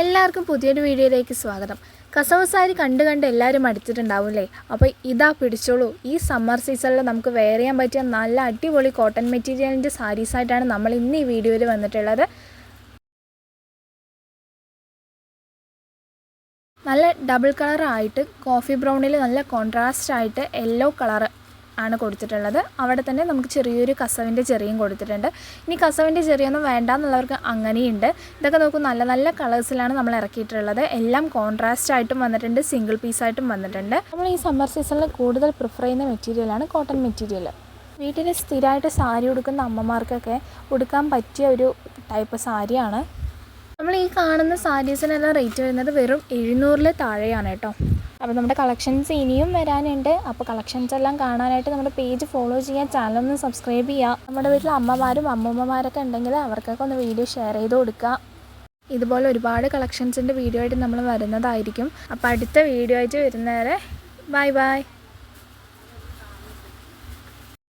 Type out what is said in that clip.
എല്ലാവർക്കും പുതിയൊരു വീഡിയോയിലേക്ക് സ്വാഗതം. കസവ് സാരി കണ്ട് എല്ലാവരും മടുത്തിട്ടുണ്ടാവില്ലേ? അപ്പോൾ ഇതാ പിടിച്ചോളൂ. ഈ സമ്മർ സീസണിൽ നമുക്ക് വെയർ ചെയ്യാൻ പറ്റിയ നല്ല അടിപൊളി കോട്ടൺ മെറ്റീരിയലിൻ്റെ സാരീസായിട്ടാണ് നമ്മൾ ഇന്ന് ഈ വീഡിയോയിൽ വന്നിട്ടുള്ളത്. നല്ല ഡബിൾ കളറായിട്ട് കോഫി ബ്രൗണിൽ നല്ല കോൺട്രാസ്റ്റ് ആയിട്ട് യെല്ലോ കളർ ആണ് കൊടുത്തിട്ടുള്ളത്. അവിടെ തന്നെ നമുക്ക് ചെറിയൊരു കസവിൻ്റെ ചെറിയും കൊടുത്തിട്ടുണ്ട്. ഇനി കസവിൻ്റെ ചെറിയൊന്നും വേണ്ടാന്നുള്ളവർക്ക് അങ്ങനെയുണ്ട്. ഇതൊക്കെ നോക്കും, നല്ല നല്ല കളേഴ്സിലാണ് നമ്മൾ ഇറക്കിയിട്ടുള്ളത്. എല്ലാം കോൺട്രാസ്റ്റ് ആയിട്ടും വന്നിട്ടുണ്ട്, സിംഗിൾ പീസായിട്ടും വന്നിട്ടുണ്ട്. നമ്മൾ ഈ സമ്മർ സീസണിൽ കൂടുതൽ പ്രിഫർ ചെയ്യുന്ന മെറ്റീരിയലാണ് കോട്ടൺ മെറ്റീരിയൽ. വീട്ടിൽ സ്ഥിരമായിട്ട് സാരി ഉടുക്കുന്ന അമ്മമാർക്കൊക്കെ ഉടുക്കാൻ പറ്റിയ ഒരു ടൈപ്പ് സാരിയാണ്. നമ്മൾ ഈ കാണുന്ന സാരീസിനെല്ലാം റേറ്റ് വരുന്നത് വെറും 700 താഴെയാണ് കേട്ടോ. അപ്പോൾ നമ്മുടെ കളക്ഷൻസ് ഇനിയും വരാനുണ്ട്. അപ്പോൾ കളക്ഷൻസ് എല്ലാം കാണാനായിട്ട് നമ്മുടെ പേജ് ഫോളോ ചെയ്യുക, ചാനലൊന്ന് സബ്സ്ക്രൈബ് ചെയ്യുക. നമ്മുടെ വീട്ടിൽ അമ്മമാരും അമ്മൂമ്മമാരൊക്കെ ഉണ്ടെങ്കിൽ അവർക്കൊക്കെ ഒന്ന് വീഡിയോ ഷെയർ ചെയ്ത് കൊടുക്കുക. ഇതുപോലെ ഒരുപാട് കളക്ഷൻസിൻ്റെ വീഡിയോ ആയിട്ട് നമ്മൾ വരുന്നതായിരിക്കും. അപ്പോൾ അടുത്ത വീഡിയോ ആയിട്ട് വരുന്നവരെ ബൈ ബൈ.